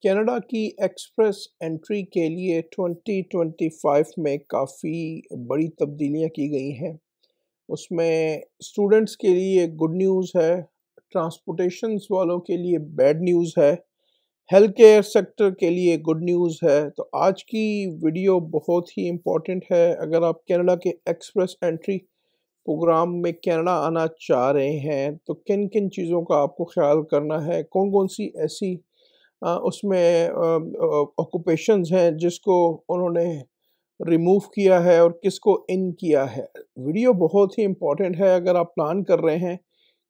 Canada की express entry के लिए 2025 में काफ़ी बड़ी तब्दीलियां की गई हैं। उसमें स्टूडेंट्स के लिए गुड न्यूज़ है, ट्रांसपोर्टेशंस वालों के लिए बैड न्यूज़ है, हेल्थ केयर सेक्टर के लिए गुड न्यूज़ है। तो आज की वीडियो बहुत ही इम्पोर्टेंट है। अगर आप कनाडा के एक्सप्रेस एंट्री प्रोग्राम में कनाडा आना चाह रहे हैं तो किन किन चीज़ों का आपको ख्याल करना है, कौन कौन सी ऐसी उसमें ऑक्यूपेशंस हैं जिसको उन्होंने रिमूव किया है और किसको इन किया है। वीडियो बहुत ही इम्पोर्टेंट है। अगर आप प्लान कर रहे हैं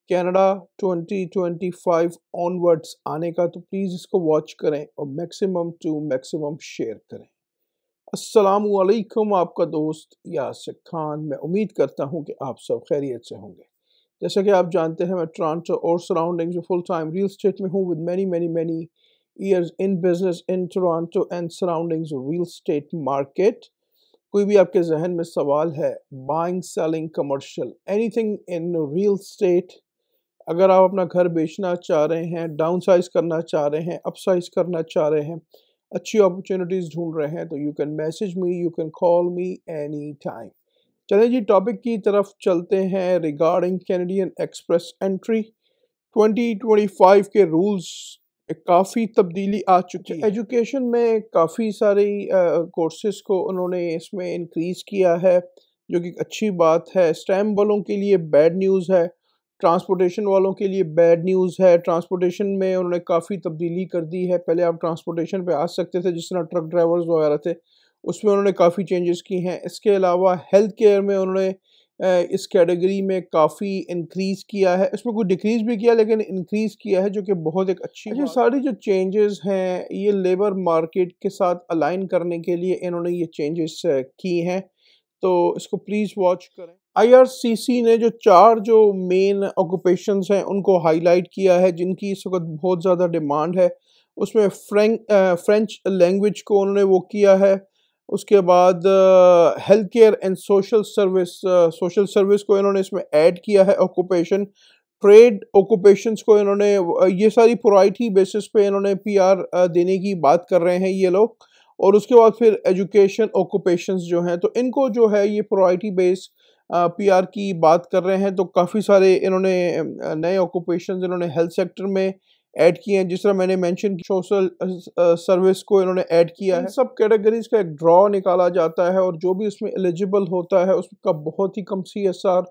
कनाडा 2025 ऑनवर्ड्स आने का तो प्लीज़ इसको वॉच करें और मैक्सिमम टू मैक्सिमम शेयर करें। अस्सलाम वालेकुम, आपका दोस्त यासिर खान। मैं उम्मीद करता हूं कि आप सब खैरियत से होंगे। जैसा कि आप जानते हैं मैं टोरंटो और सराउंडिंग्स में फुल टाइम रियल एस्टेट में हूं with many years in business in Toronto and surroundings real estate market। कोई भी आपके जहन में सवाल है buying selling commercial anything in real estate, अगर आप अपना घर बेचना चाह रहे हैं, डाउन साइज करना चाह रहे हैं, अप साइज करना चाह रहे हैं, अच्छी अपॉर्चुनिटीज़ ढूंढ रहे हैं तो you can message me, you can call me any time. चलिए जी टॉपिक की तरफ चलते हैं। रिगार्डिंग कैनेडियन एक्सप्रेस एंट्री 2025 के रूल्स काफ़ी तब्दीली आ चुकी है। एजुकेशन में काफ़ी सारी कोर्सेज़ को उन्होंने इसमें इंक्रीज़ किया है जो कि अच्छी बात है। स्टेम वालों के लिए बैड न्यूज़ है, ट्रांसपोर्टेशन वालों के लिए बैड न्यूज़ है। ट्रांसपोर्टेशन में उन्होंने काफ़ी तब्दीली कर दी है। पहले आप ट्रांसपोर्टेशन पे आ सकते थे जिस तरह ट्रक ड्राइवर्स वगैरह थे, उसमें उन्होंने काफ़ी चेंजेस की हैं। इसके अलावा हेल्थ केयर में उन्होंने इस कैटेगरी में काफ़ी इंक्रीज़ किया है। इसमें कोई डिक्रीज़ भी किया लेकिन इंक्रीज़ किया है जो कि बहुत एक अच्छी बात। ये सारी जो चेंजेस हैं ये लेबर मार्केट के साथ अलाइन करने के लिए इन्होंने ये चेंजेस की हैं, तो इसको प्लीज़ वॉच करें। आईआरसीसी ने जो मेन ऑक्यूपेशंस हैं उनको हाईलाइट किया है जिनकी इस वक्त बहुत ज़्यादा डिमांड है। उसमें फ्रेंच लैंग्वेज को उन्होंने वो किया है। उसके बाद health care and social service को इन्होंने इसमें ऐड किया है। ऑक्यूपेशन ट्रेड ऑक्यूपेशंस को इन्होंने ये सारी प्रायोरिटी बेसिस पे इन्होंने पीआर देने की बात कर रहे हैं ये लोग। और उसके बाद फिर एजुकेशन ऑक्यूपेशंस जो हैं तो इनको जो है ये प्रायोरिटी बेस पीआर की बात कर रहे हैं। तो काफ़ी सारे इन्होंने नए ऑक्यूपेशंस इन्होंने हेल्थ सेक्टर में ऐड किए हैं। जिस तरह मैंने मेंशन सोशल सर्विस को इन्होंने ऐड किया है। सब कैटेगरीज का एक ड्रॉ निकाला जाता है और जो भी उसमें एलिजिबल होता है उसका बहुत ही कम सीएसआर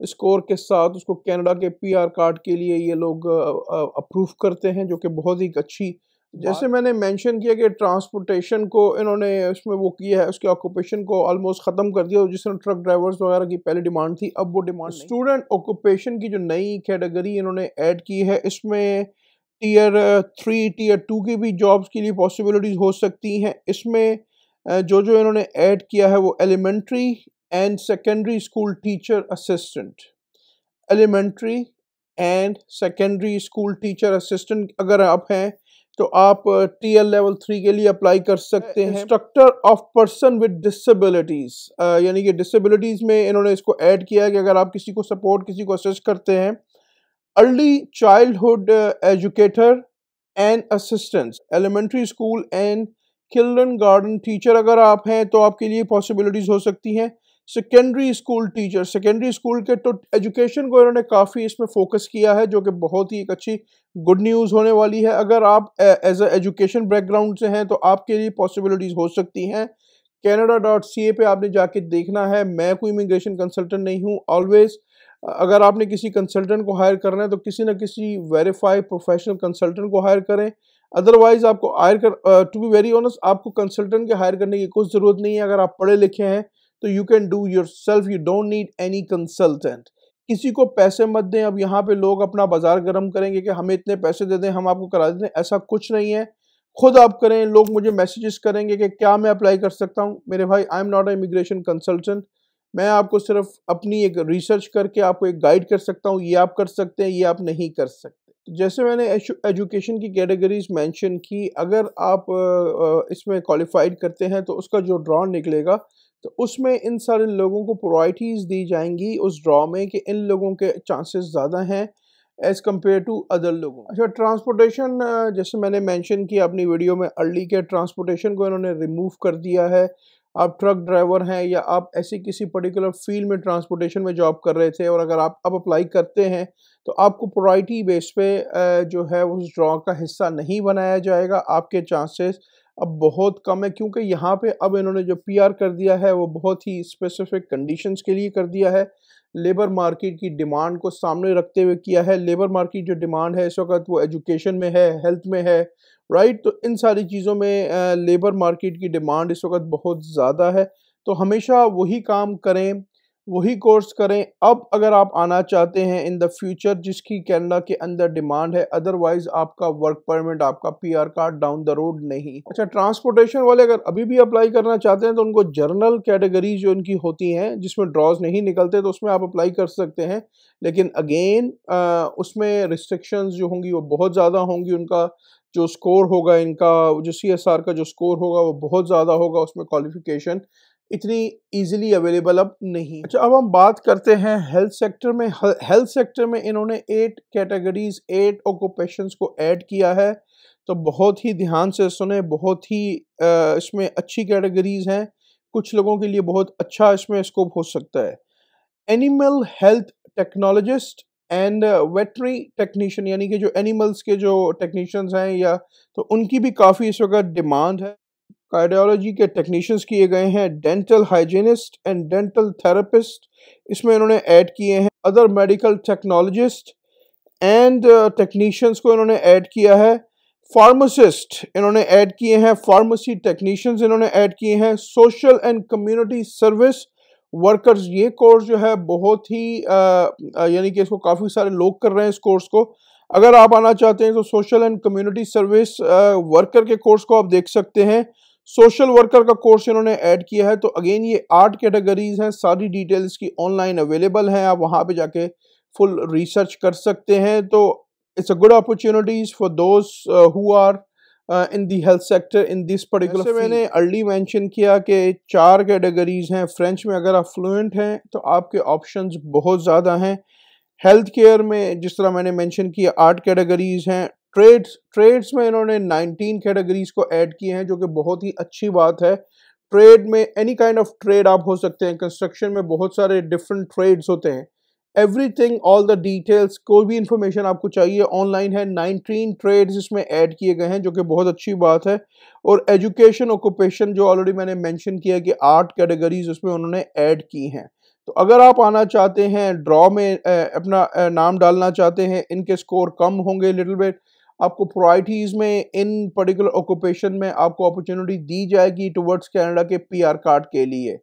स्कोर के साथ उसको कनाडा के पीआर कार्ड के लिए ये लोग अप्रूव करते हैं, जो कि बहुत ही अच्छी। जैसे मैंने मेंशन किया कि ट्रांसपोर्टेशन को इन्होंने उसमें वो किया है, उसके ऑक्यूपेशन को ऑलमोस्ट ख़त्म कर दिया। जिस तरह ट्रक ड्राइवर्स वगैरह की पहले डिमांड थी अब वो डिमांड नहीं। स्टूडेंट ऑक्यूपेशन की जो नई कैटेगरी इन्होंने ऐड की है इसमें टीयर 3 टीयर 2 की भी जॉब्स के लिए पॉसिबिलिटीज़ हो सकती हैं। इसमें जो इन्होंने ऐड किया है वो elementary and secondary school teacher assistant, elementary and secondary school teacher assistant अगर आप हैं तो आप टीएल लेवल 3 के लिए अप्लाई कर सकते हैं। Instructor of person with disabilities, यानी कि डिसेबिलिटीज़ में इन्होंने इसको ऐड किया है कि अगर आप किसी को सपोर्ट, किसी को असिस्ट करते हैं। Early childhood educator and assistants, elementary school and kindergarten teacher अगर आप हैं तो आपके लिए पॉसिबिलिटीज़ हो सकती हैं। Secondary school teacher, secondary school के तो एजुकेशन को इन्होंने काफ़ी इसमें फोकस किया है जो कि बहुत ही एक अच्छी गुड न्यूज़ होने वाली है। अगर आप एज एजुकेशन बैकग्राउंड से हैं तो आपके लिए पॉसिबिलिटीज़ हो सकती हैं। canada.ca पे आपने जाके देखना है। मैं कोई इमिग्रेशन कंसल्टेंट नहीं हूँ। ऑलवेज अगर आपने किसी कंसल्टेंट को हायर करना है तो किसी न किसी वेरीफाइड प्रोफेशनल कंसल्टेंट को हायर करें। अदरवाइज आपको हायर कर टू बी वेरी ऑनेस्ट आपको कंसल्टेंट के हायर करने की कोई ज़रूरत नहीं है। अगर आप पढ़े लिखे हैं तो you can do yourself, you don't need any consultant. किसी को पैसे मत दें। अब यहाँ पे लोग अपना बाजार गर्म करेंगे कि हमें इतने पैसे दे दें हम आपको करा दें, ऐसा कुछ नहीं है। खुद आप करें। लोग मुझे मैसेजेस करेंगे कि क्या मैं अप्लाई कर सकता हूँ। मेरे भाई, I am not a immigration consultant. मैं आपको सिर्फ अपनी एक रिसर्च करके आपको एक गाइड कर सकता हूँ, ये आप कर सकते हैं, ये आप नहीं कर सकते। जैसे मैंने एजुकेशन की कैटेगरीज मेंशन की, अगर आप इसमें क्वालिफाइड करते हैं तो उसका जो ड्रॉ निकलेगा तो उसमें इन सारे लोगों को प्रायोरिटीज़ दी जाएंगी उस ड्रॉ में कि इन लोगों के चांसेस ज़्यादा हैं एज़ कम्पेयर टू अदर लोगों। अच्छा, ट्रांसपोर्टेशन जैसे मैंने मेंशन किया अपनी वीडियो में अर्ली के ट्रांसपोर्टेशन को इन्होंने रिमूव कर दिया है। आप ट्रक ड्राइवर हैं या आप ऐसी किसी पर्टिकुलर फील्ड में ट्रांसपोर्टेशन में जॉब कर रहे थे और अगर आप अब अप्लाई करते हैं तो आपको प्रायोरिटी बेस पे जो है उस ड्रॉ का हिस्सा नहीं बनाया जाएगा। आपके चांसेस अब बहुत कम है क्योंकि यहाँ पे अब इन्होंने जो पीआर कर दिया है वो बहुत ही स्पेसिफिक कंडीशंस के लिए कर दिया है। लेबर मार्केट की डिमांड को सामने रखते हुए किया है। लेबर मार्केट जो डिमांड है इस वक्त वो एजुकेशन में है, हेल्थ में है, राइट। तो इन सारी चीज़ों में लेबर मार्केट की डिमांड इस वक्त बहुत ज़्यादा है। तो हमेशा वही काम करें, वही कोर्स करें अब अगर आप आना चाहते हैं इन द फ्यूचर जिसकी कनाडा के अंदर डिमांड है। अदरवाइज आपका वर्क परमिट, आपका PR card down the road नहीं। अच्छा, ट्रांसपोर्टेशन वाले अगर अभी भी अप्लाई करना चाहते हैं तो उनको जर्नल कैटेगरीज जो उनकी होती हैं जिसमें ड्रॉज नहीं निकलते तो उसमें आप अप्लाई कर सकते हैं। लेकिन अगेन उसमें रिस्ट्रिक्शंस जो होंगी वो बहुत ज़्यादा होंगी। उनका जो स्कोर होगा, इनका जो सीएसआर का जो स्कोर होगा वो बहुत ज़्यादा होगा। उसमें क्वालिफिकेशन इतनी इजीली अवेलेबल अब नहीं। अच्छा, अब हम बात करते हैं हेल्थ सेक्टर में। हेल्थ सेक्टर में इन्होंने 8 कैटेगरीज, 8 ऑक्यूपेशंस को ऐड किया है। तो बहुत ही ध्यान से सुने, बहुत ही इसमें अच्छी कैटेगरीज हैं। कुछ लोगों के लिए बहुत अच्छा इसमें स्कोप हो सकता है। Animal health technologist and वेटरी technician, यानी कि जो एनिमल्स के जो टेक्नीशियंस हैं या तो उनकी भी काफ़ी इस वक्त डिमांड है। कार्डियोलॉजी के टेक्नीशियंस किए गए हैं। Dental hygienist and dental therapist इसमें इन्होंने ऐड किए हैं। Other medical technologist and technicians को इन्होंने ऐड किया है। फार्मासिस्ट इन्होंने ऐड किए हैं। फार्मेसी टेक्नीशियंस इन्होंने ऐड किए हैं। Social and community service workers, ये कोर्स जो है बहुत ही यानी कि इसको काफ़ी सारे लोग कर रहे हैं इस कोर्स को। अगर आप आना चाहते हैं तो social and community service worker के कोर्स को आप देख सकते हैं। सोशल वर्कर का कोर्स इन्होंने ऐड किया है। तो अगेन ये 8 कैटेगरीज हैं। सारी डिटेल्स की ऑनलाइन अवेलेबल हैं, आप वहाँ पे जाके फुल रिसर्च कर सकते हैं। तो it's a good opportunities for those who are in the health sector in this particular. जैसे मैंने अर्ली मेंशन किया कि 4 कैटेगरीज हैं। फ्रेंच में अगर आप फ्लुएंट हैं तो आपके ऑप्शंस बहुत ज़्यादा हैं। हेल्थ केयर में जिस तरह मैंने मेंशन किया 8 कैटेगरीज हैं। ट्रेड्स में इन्होंने 19 कैटेगरीज को ऐड किए हैं जो कि बहुत ही अच्छी बात है। ट्रेड में एनी काइंड ऑफ ट्रेड आप हो सकते हैं। कंस्ट्रक्शन में बहुत सारे डिफरेंट ट्रेड्स होते हैं। एवरीथिंग, ऑल द डिटेल्स, कोई भी इंफॉर्मेशन आपको चाहिए ऑनलाइन है। 19 ट्रेड्स इसमें ऐड किए गए हैं जो कि बहुत अच्छी बात है। और एजुकेशन ऑक्यूपेशन जो ऑलरेडी मैंने मेंशन किया कि 8 कैटेगरीज उसमें उन्होंने ऐड की हैं। तो अगर आप आना चाहते हैं, ड्रॉ में अपना नाम डालना चाहते हैं, इनके स्कोर कम होंगे लिटिल बिट, आपको प्रायोरिटीज़ में इन पर्टिकुलर ऑक्यूपेशन में आपको अपॉर्चुनिटी दी जाएगी टुवर्ड्स कनाडा के पीआर कार्ड के लिए।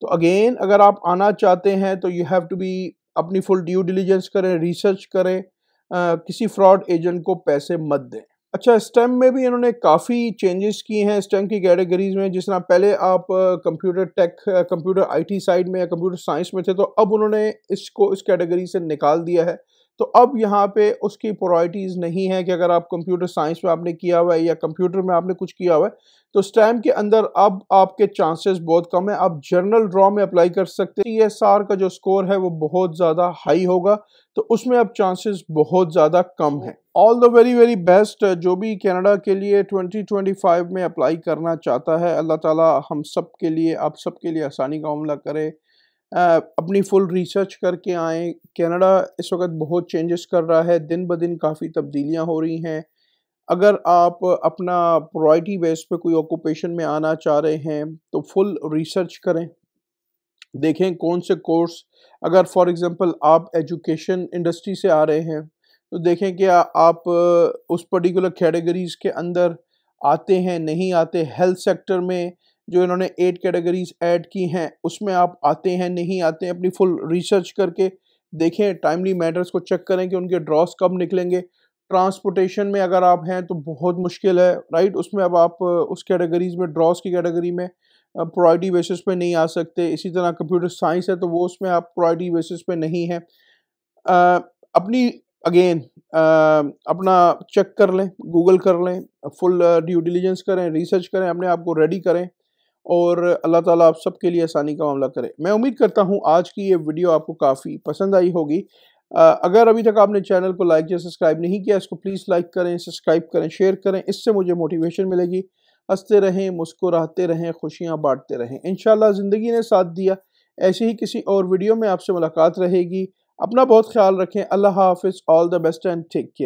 तो अगेन अगर आप आना चाहते हैं तो यू हैव टू बी, अपनी फुल ड्यू डिलिजेंस करें, रिसर्च करें, किसी फ्रॉड एजेंट को पैसे मत दें। अच्छा, स्टेम में भी इन्होंने काफ़ी चेंजेस किए हैं स्टेम की कैटेगरीज में। जिस तरह पहले आप computer tech, computer IT side में या कंप्यूटर साइंस में थे, तो अब उन्होंने इसको इस कैटेगरी से निकाल दिया है। तो अब यहाँ पे उसकी प्रायोरिटीज़ नहीं है कि अगर आप कंप्यूटर साइंस में आपने किया हुआ है या कंप्यूटर में आपने कुछ किया हुआ है तो स्टेम के अंदर अब आपके चांसेस बहुत कम है। आप जनरल ड्रॉ में अप्लाई कर सकते हैं। सीएसआर का जो स्कोर है वो बहुत ज़्यादा हाई होगा, तो उसमें अब चांसेस बहुत ज़्यादा कम हैं। All the very very best जो भी कनाडा के लिए 2025 में अप्लाई करना चाहता है। अल्लाह ताला हम सब के लिए, आप सब के लिए आसानी का मामला करे। अपनी फुल रिसर्च करके आएँ। कनाडा इस वक्त बहुत चेंजेस कर रहा है, दिन ब दिन काफ़ी तब्दीलियाँ हो रही हैं। अगर आप अपना प्रायोरिटी बेस पे कोई ऑक्यूपेशन में आना चाह रहे हैं तो फुल रिसर्च करें, देखें कौन से कोर्स, अगर फॉर एग्जांपल आप एजुकेशन इंडस्ट्री से आ रहे हैं तो देखें कि आप उस पर्टिकुलर कैटेगरीज़ के अंदर आते हैं, नहीं आते। हेल्थ सेक्टर में जो इन्होंने 8 कैटेगरीज ऐड की हैं उसमें आप आते हैं, नहीं आते हैं। अपनी फुल रिसर्च करके देखें, टाइमली मैटर्स को चेक करें कि उनके ड्रॉस कब निकलेंगे। ट्रांसपोर्टेशन में अगर आप हैं तो बहुत मुश्किल है, राइट। उसमें अब आप उस कैटेगरीज में, ड्रॉस की कैटेगरी में प्रायोरिटी बेसिस पे नहीं आ सकते। इसी तरह कंप्यूटर साइंस है तो वो उसमें आप प्रायोरिटी बेसिस पे नहीं है। अपनी अगेन अपना चेक कर लें, गूगल कर लें, फुल ड्यू डिलिजेंस करें, रिसर्च करें, अपने आप को रेडी करें और अल्लाह ताला आप सबके लिए आसानी का मामला करे। मैं उम्मीद करता हूँ आज की ये वीडियो आपको काफ़ी पसंद आई होगी। अगर अभी तक आपने चैनल को लाइक या सब्सक्राइब नहीं किया, इसको प्लीज़ लाइक करें, सब्सक्राइब करें, शेयर करें, इससे मुझे मोटिवेशन मिलेगी। हंसते रहें, मुस्कुराते रहें, खुशियाँ बांटते रहें। इंशाल्लाह ज़िंदगी ने साथ दिया, ऐसे ही किसी और वीडियो में आपसे मुलाकात रहेगी। अपना बहुत ख्याल रखें। अल्लाह हाफ़िज़। All the best and take care.